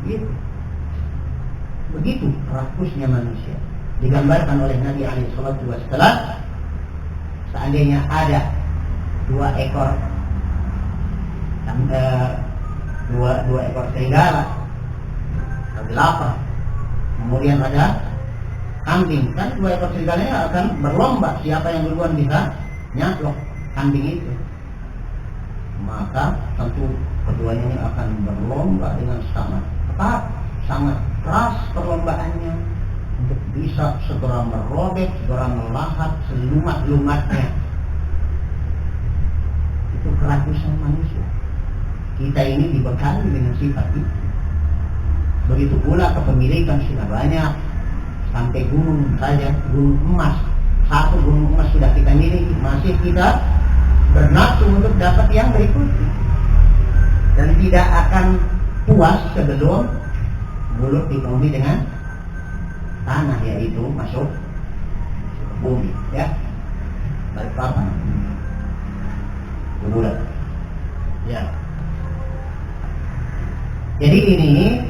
Gitu. Begitu rakusnya manusia. Digambarkan oleh Nabi SAW. Seandainya ada dua ekor serigala, ada lapar, kemudian ada kambing, kan dua ekor serigalanya akan berlomba siapa yang duluan bisa nyaplok kambing itu. Maka tentu keduanya ini akan berlomba dengan sangat ketat, sangat keras perlombaannya untuk bisa segera merobek, segera melahap selumat-lumatnya. Itu kerakusan manusia. Kita ini dibekali dengan sifat itu. Begitu pula kepemilikan sudah banyak, sampai gunung saja, gunung emas. Satu gunung emas sudah kita miliki, masih kita bernafsu untuk dapat yang berikutnya. Dan tidak akan puas sebelum mulut dipenuhi dengan tanah, yaitu masuk ke bumi, ya. Balik papan, kuburan, ya. Jadi ini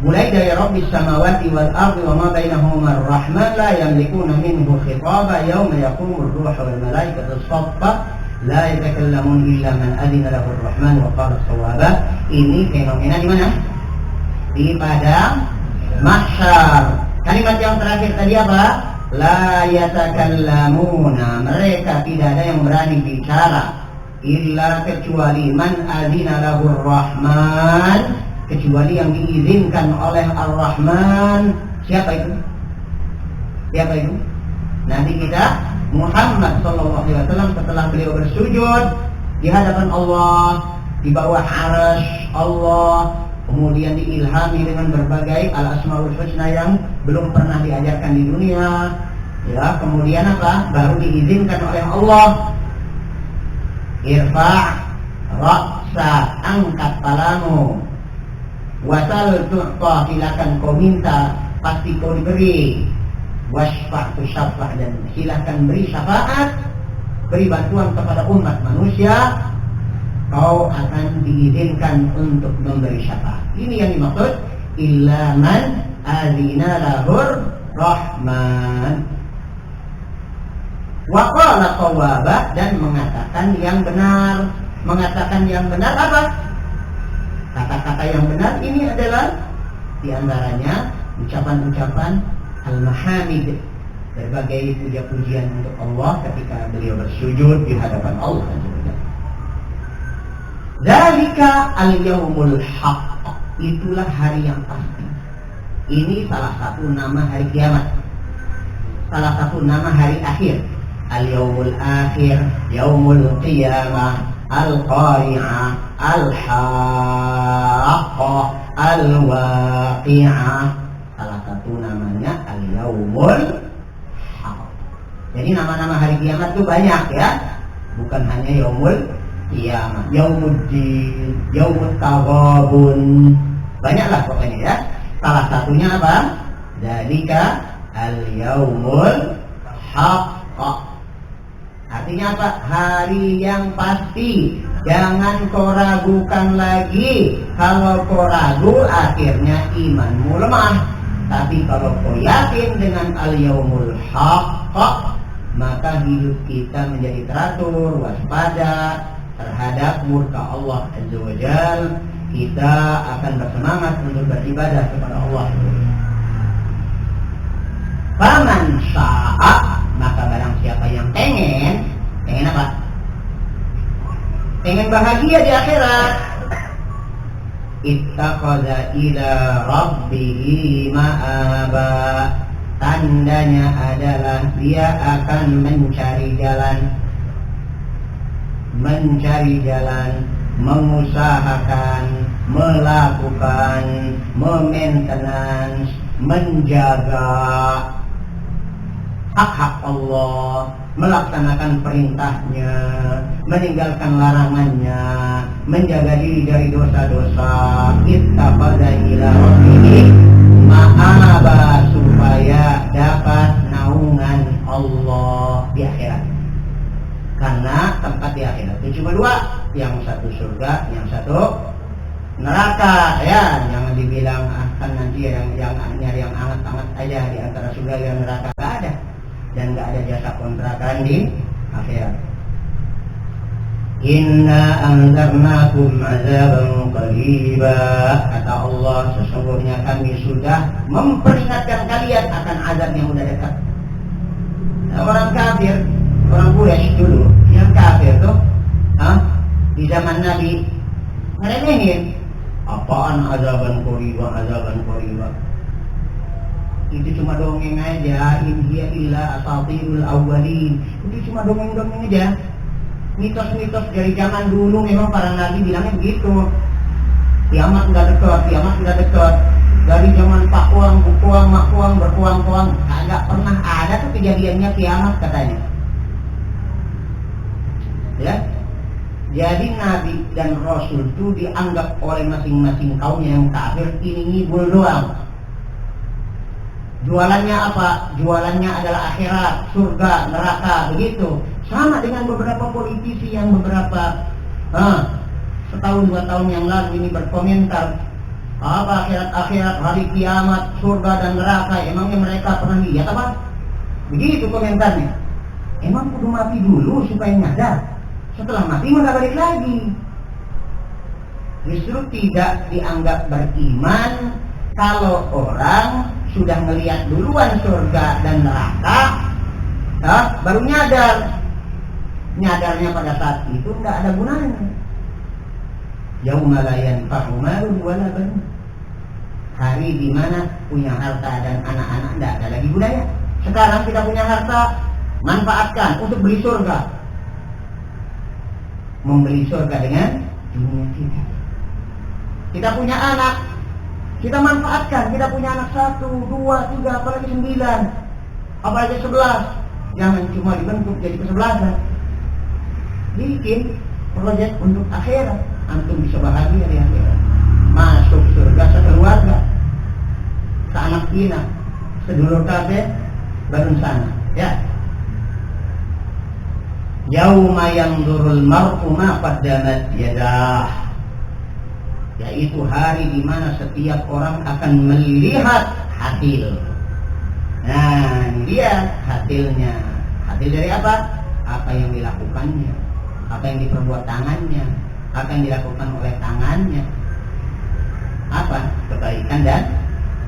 mulai dari Rabbis samawati wal ardi wa ma bainahuma ar-rahman la yamlikuna minhu khitaba yawma yaqumur ruhu wal malaikatu saffa la yatakallamun illa man adina lahu ar-rahman wa qala shawaba. Ini fenomena di mana? Di padang mahsyar. Kalimat yang terakhir tadi apa? La yatakallamuna, mereka tidak ada yang berani bicara illa kecuali man adina lahu ar-rahman, kecuali yang diizinkan oleh Ar-Rahman. Siapa itu? Siapa itu? Nabi kita Muhammad SAW, setelah beliau bersujud di hadapan Allah, di bawah arsy Allah, kemudian diilhami dengan berbagai al-asmaul husna yang belum pernah diajarkan di dunia, ya. Kemudian apa? Baru diizinkan oleh Allah, irfa' ra'sa, angkat palamu, wasal tu'ta, silakan kau minta pasti kau diberi, wasfa' tusyaffa, dan silakan beri syafaat, beri bantuan kepada umat manusia, kau akan diizinkan untuk memberi syafaat. Ini yang dimaksud illa man azina lahur Rahman. Wa qala qawwaba, dan mengatakan yang benar. Mengatakan yang benar apa? Kata-kata yang benar ini adalah diantaranya ucapan-ucapan al-mahamid, berbagai puja-pujian untuk Allah ketika beliau bersujud di hadapan Allah. Zalika al-yaumul haqq, itulah hari yang pasti. Ini salah satu nama hari kiamat, salah satu nama hari akhir. Al-yaumul akhir, yaumul qiyamah, al-qari'ah, al-haqqah, al-waqi'ah. Salah satu namanya al-yaumul haqq. Jadi nama-nama hari kiamat itu banyak ya, bukan hanya yaumul qiyamah, yaumuddin, yaumut taghabun, banyaklah pokoknya ya. Salah satunya apa? Dzalika al-yaumul haqq. Artinya apa? Hari yang pasti. Jangan kau ragukan lagi. Kalau kau ragu, akhirnya imanmu lemah. Tapi kalau kau yakin dengan al-yaumul haqq, maka hidup kita menjadi teratur, waspada terhadap murka Allah Azza wa Jalla. Kita akan bersemangat untuk beribadah kepada Allah. Faman syaa, maka barang siapa yang pengen apa? Pengen bahagia di akhirat. Ittakhadha ila rabbihi ma'aba. Tandanya adalah dia akan mencari jalan, mengusahakan, melakukan, maintenance, menjaga hak-hak Allah, melaksanakan perintahnya, meninggalkan larangannya, menjaga diri dari dosa-dosa. Ittakhadha ila rabbihi ma'aba, supaya dapat naungan Allah di akhirat. Karena tempat di akhirat itu cuma dua, yang satu surga, yang satu neraka ya. Jangan dibilang akan nanti yang nyari yang anget-anget aja di antara surga dan neraka, nggak ada, dan nggak ada jasa kontrakan di akhirat. Inna anzarnakum azaban qariba, kata Allah, sesungguhnya kami sudah memperingatkan kalian akan azab yang sudah dekat. Orang kafir, orang Quraisy dulu yang kafir tuh, di zaman Nabi ngeremehin, apaan azaban qariba, azaban qariba. Itu cuma dongeng aja, in hiya illa asatirul awwalin. Itu cuma dongeng-dongeng aja, mitos-mitos dari zaman dulu. Memang para nabi bilangnya begitu. Kiamat nggak dekat, kiamat nggak dekat. Dari zaman Pak Kuang, Bu Kuang, Mak Kuang, berkuang-kuang, agak pernah ada tuh kejadiannya kiamat katanya. Ya, jadi Nabi dan Rasul itu dianggap oleh masing-masing kaumnya yang kafir ini ngibul doang. Jualannya apa? Jualannya adalah akhirat, surga, neraka, begitu. Sama dengan beberapa politisi yang beberapa setahun 2 tahun yang lalu ini berkomentar, apa akhirat, hari kiamat, surga dan neraka. Emangnya mereka pernah lihat apa? Begitu komentarnya. Emang kudu mati dulu supaya nyadar. Setelah mati nggak balik lagi. Justru tidak dianggap beriman kalau orang sudah melihat duluan surga dan neraka, baru nyadar. Nyadarnya pada saat itu nggak ada gunanya. Yauma la yanfa'u malun wala banun. Hari di mana punya harta dan anak-anak tidak ada lagi gunanya. Sekarang kita punya harta, manfaatkan untuk beli surga. Membeli surga dengan dunia kita. Kita punya anak, kita manfaatkan. Kita punya anak 1, 2, 3, apalagi 9, apalagi 11. Jangan cuma dibentuk jadi kesebelasan. Bikin proyek untuk akhirat. Antum bisa bahagia di akhirat. Masuk surga sekeluarga, seanak pinak, sedulur kabeh, bareng sana. Ya. Yauma yanzurul mar'u ma qaddamat yadah. Yaitu hari di mana setiap orang akan melihat hasil. Nah, dia hasilnya. Hasil dari apa? Apa yang dilakukannya, apa yang diperbuat tangannya, apa yang dilakukan oleh tangannya. Apa? Kebaikan dan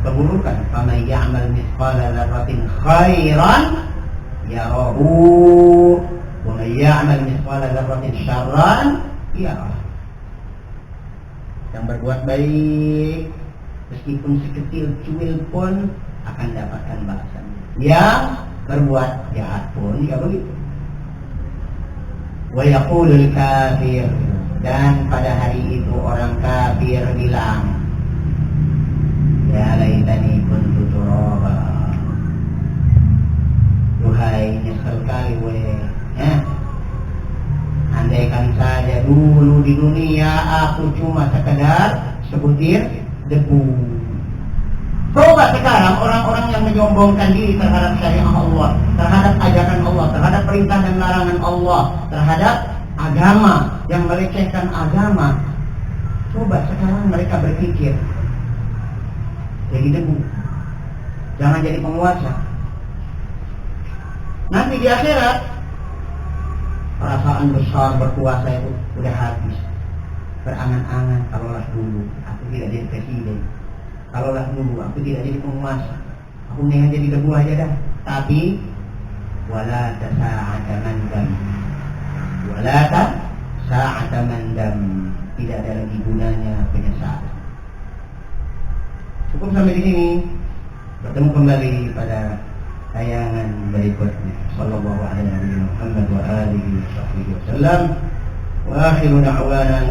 keburukan. Faman ya'mal mithqala dzarratin khairan yarahu wa man ya'mal mithqala dzarratin syarran yarah. Yang berbuat baik meskipun sekecil cuil pun akan dapatkan balasan. Yang berbuat jahat pun ya begitu. Wa yaqulul kafir, dan pada hari itu orang kafir bilang, ya laitani kuntu turaba. Duhai nyesel kali andaikan saja dulu di dunia aku cuma sekedar sebutir debu. Coba sekarang orang-orang yang menyombongkan diri terhadap syariat Allah, terhadap ajaran Allah, terhadap perintah dan larangan Allah, terhadap agama, yang melecehkan agama. Coba sekarang mereka berpikir jadi debu, jangan jadi penguasa. Nanti di akhirat perasaan besar berkuasa itu udah habis. Berangan-angan, kalaulah dulu aku tidak jadi presiden, kalaulah dulu aku tidak jadi penguasa, aku mendingan jadi debu aja dah. Tapi wala tasa'ata mandam, wala tasa'ata mandam, tidak ada lagi gunanya penyesalan. Cukup sampai di sini. Bertemu kembali pada tayangan berikutnya. Sallallahu alaihi wa sallam wa alihi wa sahbihi wa sallam. Wa akhiru da'wana